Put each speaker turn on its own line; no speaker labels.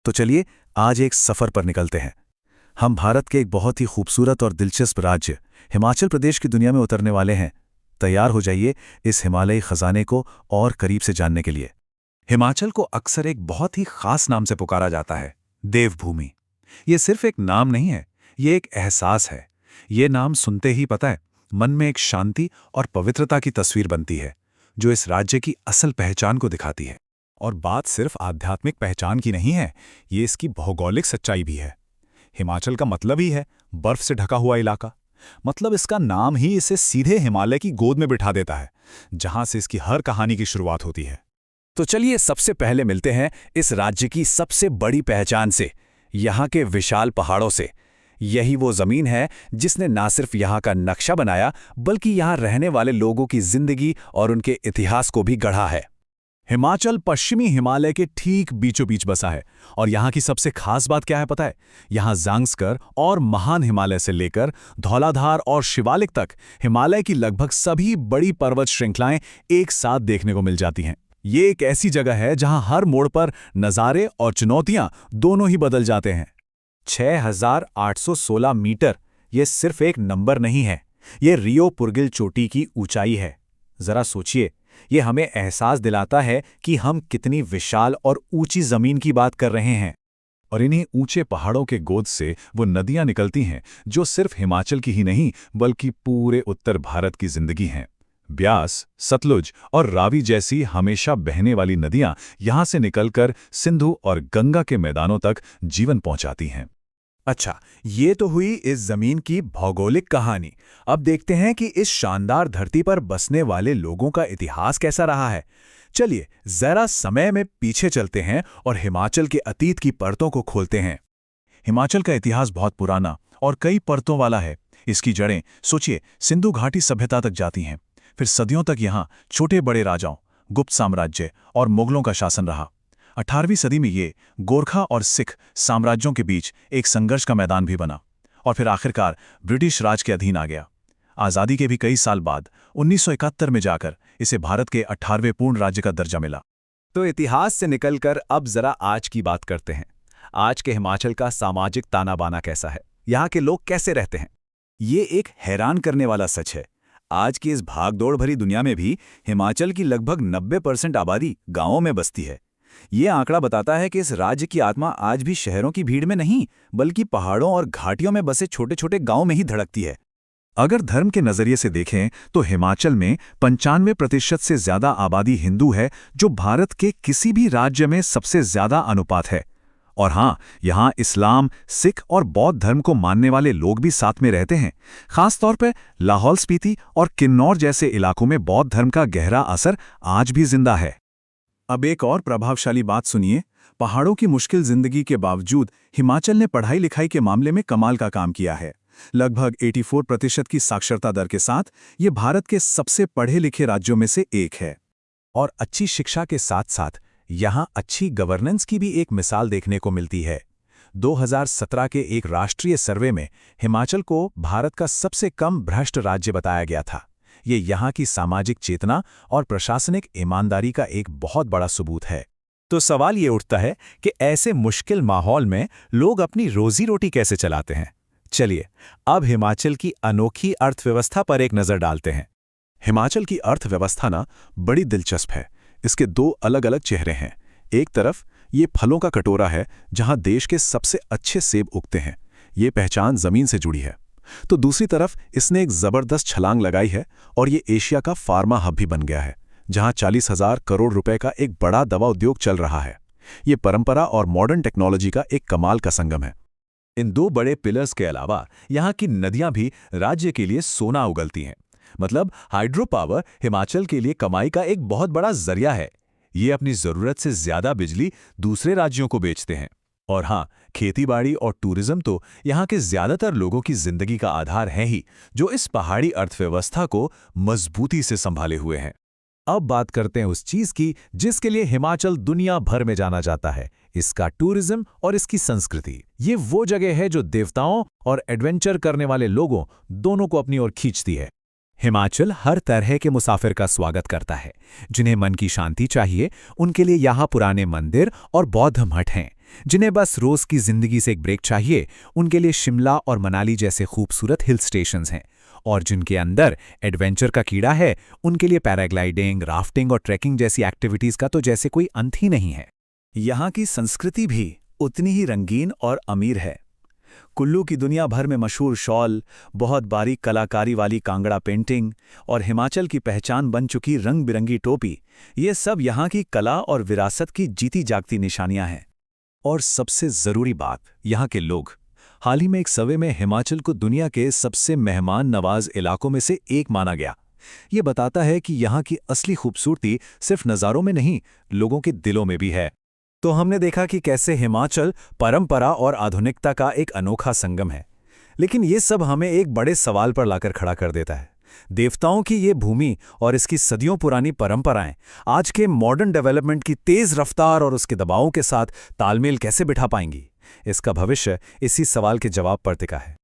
तो चलिए आज एक सफर पर निकलते हैं। हम भारत के एक बहुत ही खूबसूरत और दिलचस्प राज्य हिमाचल प्रदेश की दुनिया में उतरने वाले हैं। तैयार हो जाइए इस हिमालयी खजाने को और करीब से जानने के लिए। हिमाचल को अक्सर एक बहुत ही खास नाम से पुकारा जाता है, देवभूमि। ये सिर्फ एक नाम नहीं है, ये एक एहसास है। ये नाम सुनते ही पता है, मन में एक शांति और पवित्रता की तस्वीर बनती है, जो इस राज्य की असल पहचान को दिखाती है। और बात सिर्फ आध्यात्मिक पहचान की नहीं है, ये इसकी भौगोलिक सच्चाई भी है। हिमाचल का मतलब ही है बर्फ से ढका हुआ इलाका। मतलब इसका नाम ही इसे सीधे हिमालय की गोद में बिठा देता है, जहां से इसकी हर कहानी की शुरुआत होती है।
तो चलिए सबसे पहले मिलते हैं इस राज्य की सबसे बड़ी पहचान से, यहाँ के विशाल पहाड़ों से। यही वो जमीन है जिसने ना सिर्फ यहाँ का नक्शा बनाया, बल्कि यहाँ रहने वाले लोगों की जिंदगी और उनके इतिहास को भी गढ़ा है।
हिमाचल पश्चिमी हिमालय के ठीक बीचों बीच बसा है, और यहाँ की सबसे खास बात क्या है पता है? यहाँ ज़ांस्कर और महान हिमालय से लेकर धौलाधार और शिवालिक तक हिमालय की लगभग सभी बड़ी पर्वत श्रृंखलाएं एक साथ देखने को मिल जाती हैं। ये एक ऐसी जगह है जहाँ हर मोड़ पर नज़ारे और चुनौतियाँ दोनों ही बदल जाते हैं।
6,816 मीटर ये सिर्फ एक नंबर नहीं है, ये रियो पुरगिल चोटी की ऊंचाई है। जरा सोचिए, ये हमें एहसास दिलाता है कि हम कितनी विशाल और ऊंची जमीन की बात कर रहे हैं।
और इन्हीं ऊंचे पहाड़ों के गोद से वो नदियां निकलती हैं जो सिर्फ हिमाचल की ही नहीं, बल्कि पूरे उत्तर भारत की जिंदगी हैं। ब्यास, सतलुज और रावी जैसी हमेशा बहने वाली नदियां यहां से निकलकर सिंधु और गंगा के मैदानों तक जीवन पहुंचाती हैं।
अच्छा, ये तो हुई इस जमीन की भौगोलिक कहानी। अब देखते हैं कि इस शानदार धरती पर बसने वाले लोगों का इतिहास कैसा रहा है। चलिए जरा समय में पीछे चलते हैं और हिमाचल के अतीत की परतों को खोलते हैं।
हिमाचल का इतिहास बहुत पुराना और कई परतों वाला है। इसकी जड़ें सोचिए सिंधु घाटी सभ्यता तक जाती हैं। फिर सदियों तक यहाँ छोटे बड़े राजाओं, गुप्त साम्राज्य और मुगलों का शासन रहा। 18वीं सदी में ये गोरखा और सिख साम्राज्यों के बीच एक संघर्ष का मैदान भी बना, और फिर आखिरकार ब्रिटिश राज के अधीन आ गया। आज़ादी के भी कई साल बाद 1971 में जाकर इसे भारत के 18वें पूर्ण राज्य का दर्जा मिला।
तो इतिहास से निकलकर अब जरा आज की बात करते हैं। आज के हिमाचल का सामाजिक ताना बाना कैसा है, यहाँ के लोग कैसे रहते हैं। ये एक हैरान करने वाला सच है। आज की इस भागदौड़ भरी दुनिया में भी हिमाचल की लगभग 90% आबादी गांवों में बसती है। ये आंकड़ा बताता है कि इस राज्य की आत्मा आज भी शहरों की भीड़ में नहीं, बल्कि पहाड़ों और घाटियों में बसे छोटे छोटे गांवों में ही धड़कती है।
अगर धर्म के नजरिए से देखें तो हिमाचल में 95% से ज्यादा आबादी हिंदू है, जो भारत के किसी भी राज्य में सबसे ज्यादा अनुपात है। और हाँ, यहाँ इस्लाम, सिख और बौद्ध धर्म को मानने वाले लोग भी साथ में रहते हैं। खासतौर पर लाहौल स्पीति और किन्नौर जैसे इलाकों में बौद्ध धर्म का गहरा असर आज भी जिंदा है। अब एक और प्रभावशाली बात सुनिए। पहाड़ों की मुश्किल जिंदगी के बावजूद हिमाचल ने पढ़ाई लिखाई के मामले में कमाल का काम किया है। लगभग 84% की साक्षरता दर के साथ ये भारत के सबसे पढ़े लिखे राज्यों में से एक है।
और अच्छी शिक्षा के साथ साथ यहाँ अच्छी गवर्नेंस की भी एक मिसाल देखने को मिलती है। 2017 के एक राष्ट्रीय सर्वे में हिमाचल को भारत का सबसे कम भ्रष्ट राज्य बताया गया था। ये यहाँ की सामाजिक चेतना और प्रशासनिक ईमानदारी का एक बहुत बड़ा सबूत है। तो सवाल ये उठता है कि ऐसे मुश्किल माहौल में लोग अपनी रोजी रोटी कैसे चलाते हैं। चलिए अब हिमाचल की अनोखी अर्थव्यवस्था पर एक नज़र डालते हैं।
हिमाचल की अर्थव्यवस्था ना बड़ी दिलचस्प है। इसके दो अलग अलग चेहरे हैं। एक तरफ ये फलों का कटोरा है, जहां देश के सबसे अच्छे सेब उगते हैं। ये पहचान जमीन से जुड़ी है। तो दूसरी तरफ इसने एक जबरदस्त छलांग लगाई है और ये एशिया का फार्मा हब भी बन गया है, जहां 40,000 करोड़ रुपए का एक बड़ा दवा उद्योग चल रहा है। ये परंपरा और मॉडर्न टेक्नोलॉजी का एक कमाल का संगम है।
इन दो बड़े पिलर्स के अलावा यहाँ की नदियां भी राज्य के लिए सोना उगलती हैं। मतलब हाइड्रो पावर हिमाचल के लिए कमाई का एक बहुत बड़ा जरिया है। ये अपनी जरूरत से ज्यादा बिजली दूसरे राज्यों को बेचते हैं। और हाँ, खेतीबाड़ी और टूरिज्म तो यहाँ के ज्यादातर लोगों की जिंदगी का आधार है ही, जो इस पहाड़ी अर्थव्यवस्था को मजबूती से संभाले हुए हैं। अब बात करते हैं उस चीज की जिसके लिए हिमाचल दुनिया भर में जाना जाता है, इसका टूरिज्म और इसकी संस्कृति। ये वो जगह है जो देवताओं और एडवेंचर करने वाले लोगों दोनों को अपनी ओर खींचती है। हिमाचल हर तरह के मुसाफिर का स्वागत करता है। जिन्हें मन की शांति चाहिए, उनके लिए यहाँ पुराने मंदिर और बौद्ध मठ हैं,
जिन्हें बस रोज की जिंदगी से एक ब्रेक चाहिए, उनके लिए शिमला और मनाली जैसे खूबसूरत हिल स्टेशंस हैं। और जिनके अंदर एडवेंचर का कीड़ा है, उनके लिए पैराग्लाइडिंग, राफ्टिंग और ट्रैकिंग जैसी एक्टिविटीज का तो जैसे कोई अंत ही नहीं है।
यहाँ की संस्कृति भी उतनी ही रंगीन और अमीर है। कुल्लू की दुनिया भर में मशहूर शॉल, बहुत बारीक कलाकारी वाली कांगड़ा पेंटिंग और हिमाचल की पहचान बन चुकी रंग बिरंगी टोपी, ये सब यहाँ की कला और विरासत की जीती जागती निशानियां हैं।
और सबसे ज़रूरी बात, यहाँ के लोग। हाल ही में एक सर्वे में हिमाचल को दुनिया के सबसे मेहमान नवाज इलाकों में से एक माना गया। ये बताता है कि यहाँ की असली खूबसूरती सिर्फ नज़ारों में नहीं, लोगों के दिलों में भी है।
तो हमने देखा कि कैसे हिमाचल परंपरा और आधुनिकता का एक अनोखा संगम है। लेकिन ये सब हमें एक बड़े सवाल पर लाकर खड़ा कर देता है। देवताओं की ये भूमि और इसकी सदियों पुरानी परंपराएं आज के मॉडर्न डेवलपमेंट की तेज रफ्तार और उसके दबावों के साथ तालमेल कैसे बिठा पाएंगी? इसका भविष्य इसी सवाल के जवाब पर टिका है।